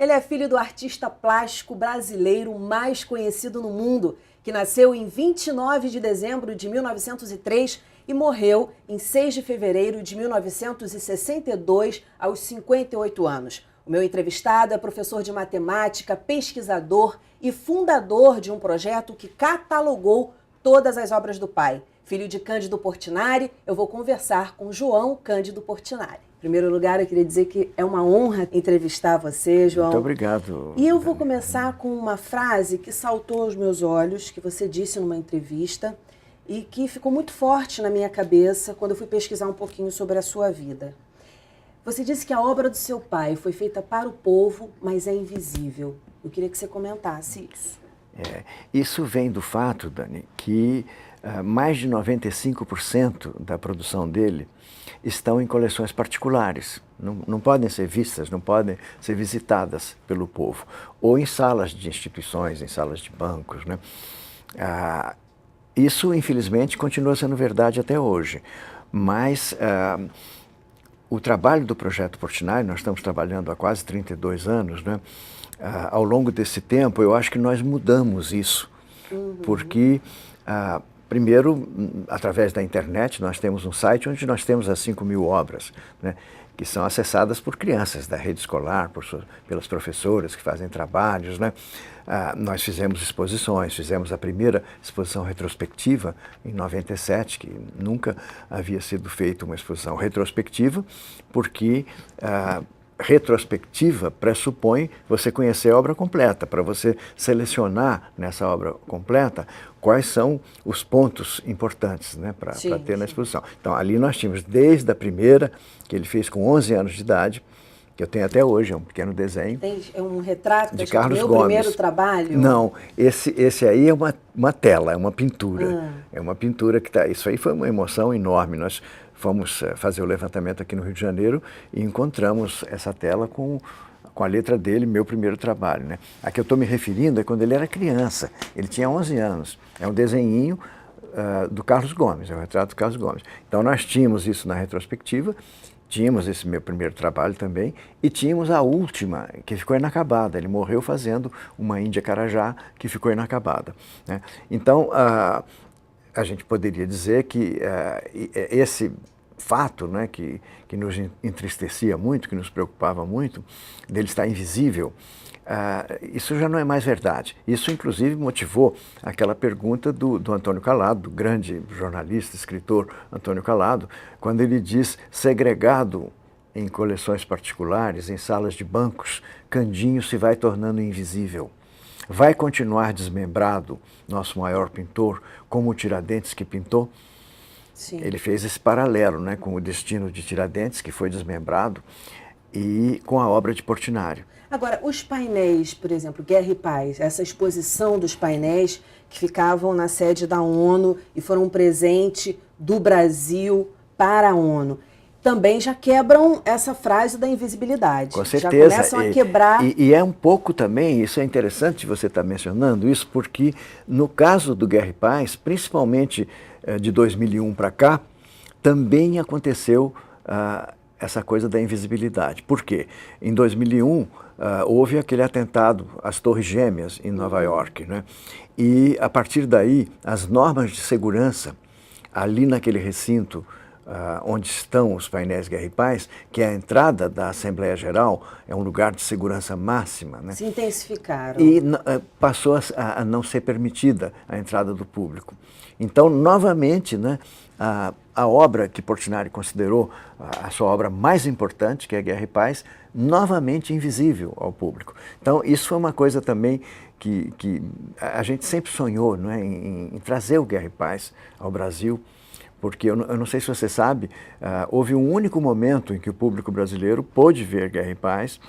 Ele é filho do artista plástico brasileiro mais conhecido no mundo, que nasceu em 29 de dezembro de 1903 e morreu em 6 de fevereiro de 1962, aos 58 anos. O meu entrevistado é professor de matemática, pesquisador e fundador de um projeto que catalogou todas as obras do pai. Filho de Cândido Portinari, eu vou conversar com João Cândido Portinari. Em primeiro lugar, eu queria dizer que é uma honra entrevistar você, João. Muito obrigado. E eu vou começar com uma frase que saltou aos meus olhos, que você disse numa entrevista e que ficou muito forte na minha cabeça quando eu fui pesquisar um pouquinho sobre a sua vida. Você disse que a obra do seu pai foi feita para o povo, mas é invisível. Eu queria que você comentasse isso. Isso vem do fato, Dani, que mais de 95% da produção dele estão em coleções particulares. Não podem ser vistas, não podem ser visitadas pelo povo. Ou em salas de instituições, em salas de bancos, né? Isso, infelizmente, continua sendo verdade até hoje. Mas o trabalho do Projeto Portinari, nós estamos trabalhando há quase 32 anos, né? Ao longo desse tempo, eu acho que nós mudamos isso. Porque, primeiro, através da internet, nós temos um site onde nós temos as 5.000 obras, né? Que são acessadas por crianças da rede escolar, pelas professoras que fazem trabalhos, né? Nós fizemos exposições, fizemos a primeira exposição retrospectiva em 97, que nunca havia sido feita uma exposição retrospectiva, porque retrospectiva pressupõe você conhecer a obra completa, para você selecionar nessa obra completa quais são os pontos importantes, né, para ter na exposição. Então, ali nós tínhamos desde a primeira, que ele fez com 11 anos de idade, que eu tenho até hoje, é um pequeno desenho. É um retrato de Carlos Gomes. Meu primeiro trabalho? Não, esse aí é uma tela, é uma pintura. É uma pintura que está... Isso aí foi uma emoção enorme. Nós fomos fazer o levantamento aqui no Rio de Janeiro e encontramos essa tela com a letra dele, meu primeiro trabalho, né? A que eu estou me referindo é quando ele era criança. Ele tinha 11 anos. É um desenhinho do Carlos Gomes, é o retrato do Carlos Gomes. Então nós tínhamos isso na retrospectiva, tínhamos esse meu primeiro trabalho também, e tínhamos a última, que ficou inacabada. Ele morreu fazendo uma Índia Carajá, que ficou inacabada, né? Então, a gente poderia dizer que esse fato, né, que nos entristecia muito, que nos preocupava muito, dele estar invisível, isso já não é mais verdade. Isso, inclusive, motivou aquela pergunta do Antônio Calado, do grande jornalista, escritor Antônio Calado, quando ele diz: segregado em coleções particulares, em salas de bancos, Candinho se vai tornando invisível. Vai continuar desmembrado nosso maior pintor, como o Tiradentes que pintou? Sim. Ele fez esse paralelo, né, com o destino de Tiradentes, que foi desmembrado, e com a obra de Portinari. Agora, os painéis, por exemplo, Guerra e Paz, essa exposição dos painéis que ficavam na sede da ONU e foram um presente do Brasil para a ONU, também já quebram essa frase da invisibilidade. Com certeza. Já começam a quebrar. E é um pouco também, isso é interessante você estar mencionando isso, porque no caso do Guerra e Paz, principalmente de 2001 para cá, também aconteceu essa coisa da invisibilidade. Por quê? Em 2001, houve aquele atentado às Torres Gêmeas em Nova York, né? E, a partir daí, as normas de segurança ali naquele recinto onde estão os painéis Guerra e Paz, que é a entrada da Assembleia Geral, é um lugar de segurança máxima, né? Se intensificaram. E passou a não ser permitida a entrada do público. Então, novamente, né, a obra que Portinari considerou a sua obra mais importante, que é Guerra e Paz, novamente invisível ao público. Então, isso foi uma coisa também que a gente sempre sonhou, não é, em trazer o Guerra e Paz ao Brasil, porque eu não sei se você sabe, houve um único momento em que o público brasileiro pôde ver Guerra e Paz,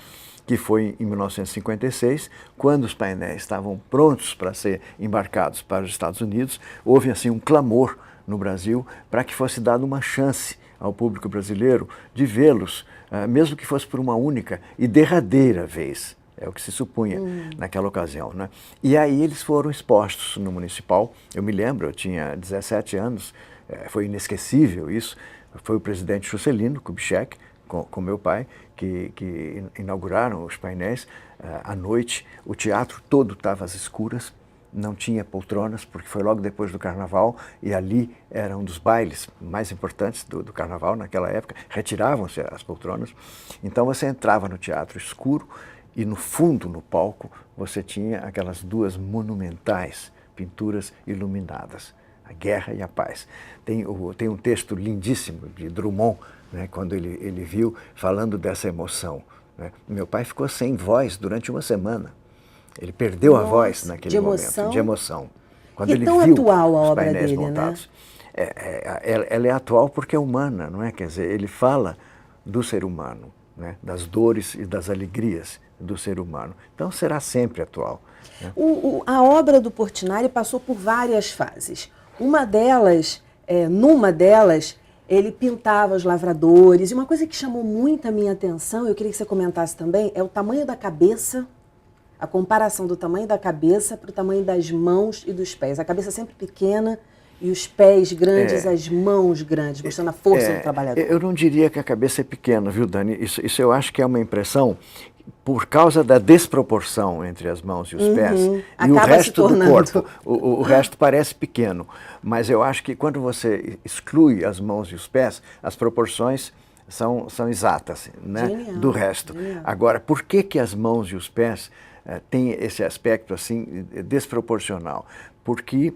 que foi em 1956, quando os painéis estavam prontos para ser embarcados para os Estados Unidos. Houve assim um clamor no Brasil para que fosse dada uma chance ao público brasileiro de vê-los, mesmo que fosse por uma única e derradeira vez. É o que se supunha naquela ocasião, né? E aí eles foram expostos no Municipal. Eu me lembro, eu tinha 17 anos, foi inesquecível isso. Foi o presidente Juscelino Kubitschek, com meu pai, que inauguraram os painéis à noite. O teatro todo estava às escuras, não tinha poltronas, porque foi logo depois do Carnaval, e ali era um dos bailes mais importantes do Carnaval naquela época, retiravam-se as poltronas. Então você entrava no teatro escuro e no fundo, no palco, você tinha aquelas duas monumentais pinturas iluminadas, a Guerra e a Paz. Tem um texto lindíssimo de Drummond, né, quando ele viu, falando dessa emoção, né? Meu pai ficou sem voz durante uma semana. Ele perdeu a voz naquele momento, de emoção. Quando E ele tão viu atual a os obra painéis dele, montados. né? Ela é atual porque é humana, não é? Quer dizer, ele fala do ser humano, né? Das dores e das alegrias do ser humano. Então será sempre atual, né? A obra do Portinari passou por várias fases. Uma delas, numa delas, ele pintava os lavradores. E uma coisa que chamou muito a minha atenção, eu queria que você comentasse também, é o tamanho da cabeça, a comparação do tamanho da cabeça para o tamanho das mãos e dos pés. A cabeça sempre pequena e os pés grandes, as mãos grandes, mostrando a força do trabalhador. Eu não diria que a cabeça é pequena, viu, Dani? Isso eu acho que é uma impressão por causa da desproporção entre as mãos e os pés e o resto do corpo. O resto parece pequeno, mas eu acho que quando você exclui as mãos e os pés, as proporções são exatas, né? Genial, do resto. genial. Agora, por que as mãos e os pés têm esse aspecto assim desproporcional? Porque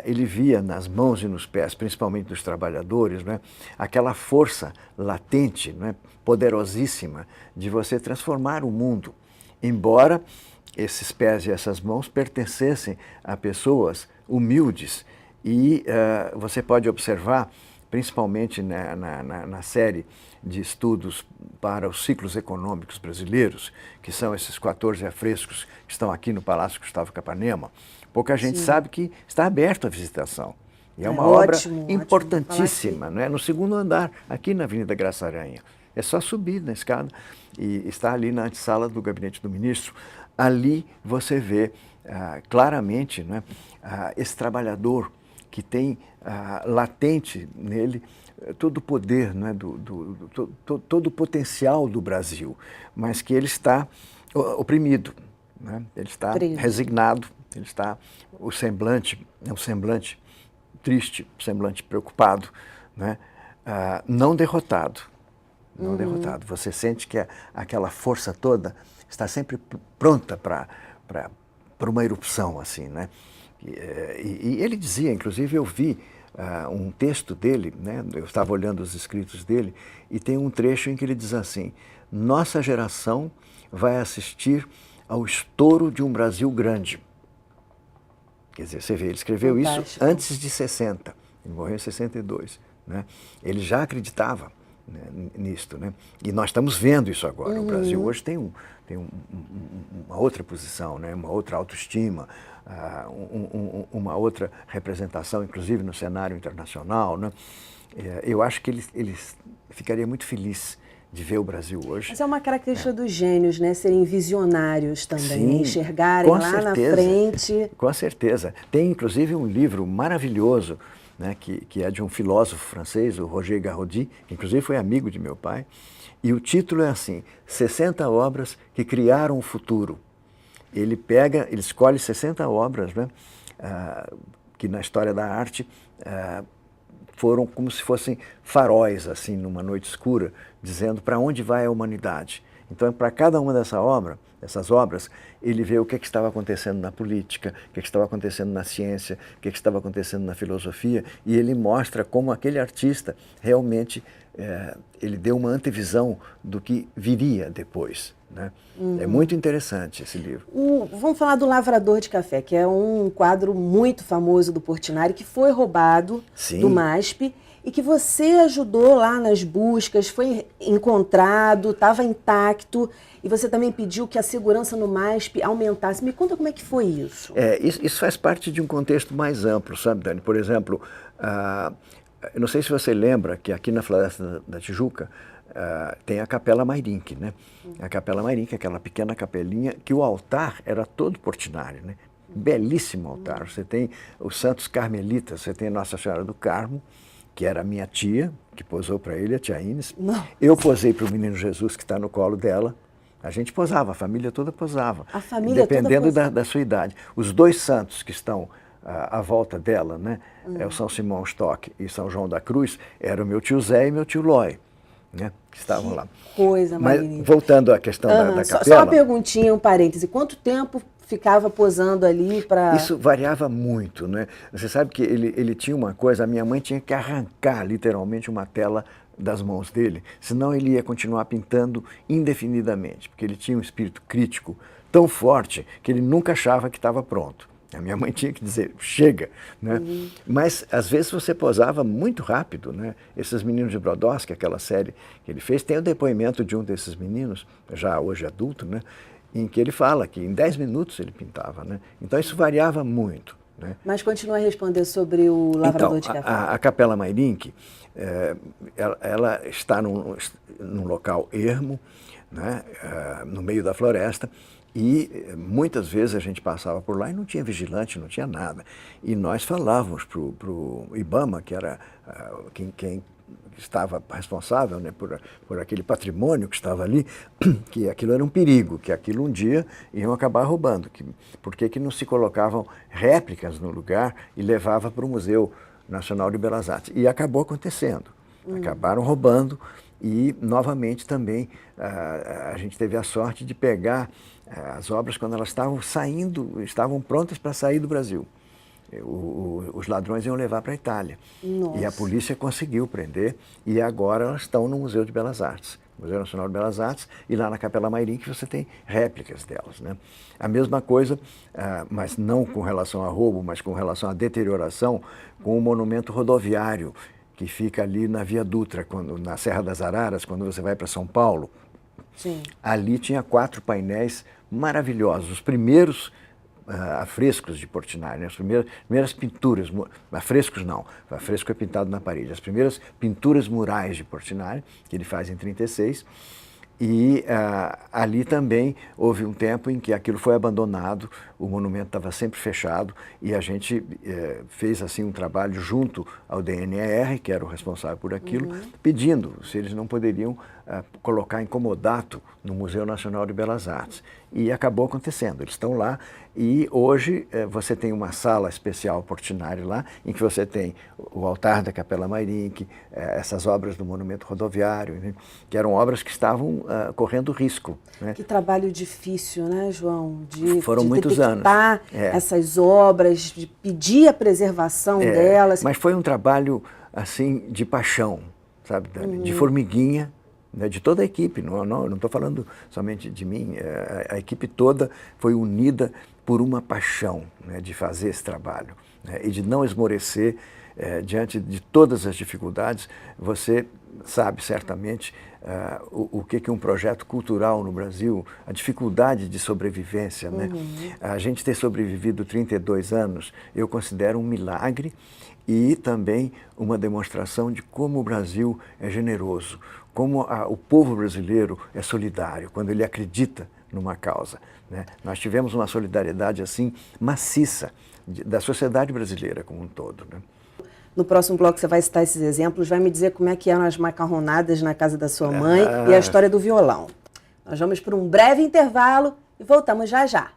ele via nas mãos e nos pés, principalmente dos trabalhadores, né, aquela força latente, né, poderosíssima, de você transformar o mundo. Embora esses pés e essas mãos pertencessem a pessoas humildes. E você pode observar, principalmente na série de estudos para os ciclos econômicos brasileiros, que são esses 14 afrescos que estão aqui no Palácio Gustavo Capanema, pouca gente sabe que está aberto à visitação. E é uma obra importantíssima, né? No segundo andar, aqui na Avenida Graça Aranha. É só subir na escada e está ali na antessala do Gabinete do Ministro. Ali você vê claramente, né, esse trabalhador que tem latente nele todo o poder, né, todo o potencial do Brasil, mas que ele está oprimido, né? Ele está resignado, ele está, o semblante é um semblante triste, semblante preocupado, né? Não derrotado. Não derrotado. Você sente que aquela força toda está sempre pronta para uma erupção, assim, né? E ele dizia, inclusive eu vi um texto dele, né? Eu estava olhando os escritos dele, e tem um trecho em que ele diz assim: nossa geração vai assistir ao estouro de um Brasil grande. Quer dizer, você vê, ele escreveu isso antes de 60, ele morreu em 62, né? Ele já acreditava, né, nisto, né? E nós estamos vendo isso agora. O Brasil hoje tem uma outra posição, né? Uma outra autoestima, uma outra representação, inclusive no cenário internacional, né? Eu acho que ele ficaria muito feliz de ver o Brasil hoje. Mas é uma característica dos gênios, né? Serem visionários também, Sim, enxergarem lá certeza, na frente. Com certeza. Tem inclusive um livro maravilhoso, né, que é de um filósofo francês, o Roger Garaudy, que inclusive foi amigo de meu pai, e o título é assim: 60 obras que criaram o futuro. Ele escolhe 60 obras, né, que na história da arte foram como se fossem faróis, assim, numa noite escura, dizendo para onde vai a humanidade. Então, para cada uma dessas obras, ele vê o que estava acontecendo na política, o que estava acontecendo na ciência, o que estava acontecendo na filosofia, e ele mostra como aquele artista realmente ele deu uma antevisão do que viria depois, né? É muito interessante esse livro. Vamos falar do Lavrador de Café, que é um quadro muito famoso do Portinari, que foi roubado do MASP, e que você ajudou lá nas buscas, foi encontrado, estava intacto, e você também pediu que a segurança no MASP aumentasse. Me conta como é que foi isso. Isso faz parte de um contexto mais amplo, sabe, Dani? Por exemplo, eu não sei se você lembra que aqui na Floresta da Tijuca tem a Capela Mairinque, né? A Capela Mairinque, aquela pequena capelinha, que o altar era todo Portinari, né? Belíssimo altar. Você tem os santos carmelitas, você tem Nossa Senhora do Carmo, que era a minha tia, que posou para ele, a tia Ines. Não. Eu posei para o menino Jesus, que está no colo dela. A gente posava, a família toda posava. A família dependendo toda da sua idade. Os dois santos que estão à volta dela, né? É o São Simão Stock e São João da Cruz, era o meu tio Zé e meu tio Loi, né? Que estavam lá. Coisa Mas, magnífica. voltando à questão da capela... Só uma perguntinha, um parêntese. Quanto tempo ficava posando ali para... Isso variava muito, né? Você sabe que ele tinha uma coisa, a minha mãe tinha que arrancar literalmente uma tela das mãos dele, senão ele ia continuar pintando indefinidamente, porque ele tinha um espírito crítico tão forte que ele nunca achava que estava pronto. A minha mãe tinha que dizer, chega, né? Mas, às vezes, você posava muito rápido, né? Esses Meninos de Brodowski, aquela série que ele fez, tem o depoimento de um desses meninos, já hoje adulto, né? Em que ele fala que em 10 minutos ele pintava, né? Então, isso variava muito, né? Mas continua a responder sobre o lavrador de café. A Capela Mairinque, ela está num local ermo, né? No meio da floresta, e muitas vezes a gente passava por lá e não tinha vigilante, não tinha nada. E nós falávamos para o Ibama, que era quem estava responsável, né, por aquele patrimônio que estava ali, que aquilo era um perigo, que aquilo um dia iam acabar roubando. Por que não se colocavam réplicas no lugar e levava para o Museu Nacional de Belas Artes? E acabou acontecendo. Acabaram roubando e, novamente, também a gente teve a sorte de pegar as obras quando elas estavam prontas para sair do Brasil. Os ladrões iam levar para a Itália. Nossa. E a polícia conseguiu prender e agora elas estão no Museu de Belas Artes, Museu Nacional de Belas Artes, e lá na Capela Mairinque você tem réplicas delas, né? A mesma coisa, mas não com relação a roubo, mas com relação à deterioração, com o monumento rodoviário que fica ali na Via Dutra, na Serra das Araras, quando você vai para São Paulo. Sim. Ali tinha 4 painéis maravilhosos, os primeiros afrescos de Portinari, né? As primeiras pinturas, afrescos não, afresco é pintado na parede, as primeiras pinturas murais de Portinari, que ele faz em 36, e ali também houve um tempo em que aquilo foi abandonado, o monumento estava sempre fechado e a gente fez assim um trabalho junto ao DNR, que era o responsável por aquilo, pedindo se eles não poderiam colocar em comodato no Museu Nacional de Belas Artes. E acabou acontecendo, eles estão lá e hoje você tem uma sala especial Portinari lá, em que você tem o altar da Capela Mairinque, essas obras do monumento rodoviário, né? Que eram obras que estavam correndo risco, né? Que trabalho difícil, né, João? Foram muitos anos. Essas obras, de pedir a preservação delas. Mas foi um trabalho, assim, de paixão, sabe, Dani? De formiguinha, né, de toda a equipe, não estou falando somente de mim, a equipe toda foi unida por uma paixão, né, de fazer esse trabalho, né, e de não esmorecer diante de todas as dificuldades. Você sabe certamente o que um projeto cultural no Brasil, a dificuldade de sobrevivência, né? A gente ter sobrevivido 32 anos, eu considero um milagre e também uma demonstração de como o Brasil é generoso, como o povo brasileiro é solidário, quando ele acredita numa causa, né? Nós tivemos uma solidariedade assim maciça da sociedade brasileira como um todo, né? No próximo bloco você vai citar esses exemplos, vai me dizer como é que eram as macarronadas na casa da sua mãe e a história do violão. Nós vamos para um breve intervalo e voltamos já já.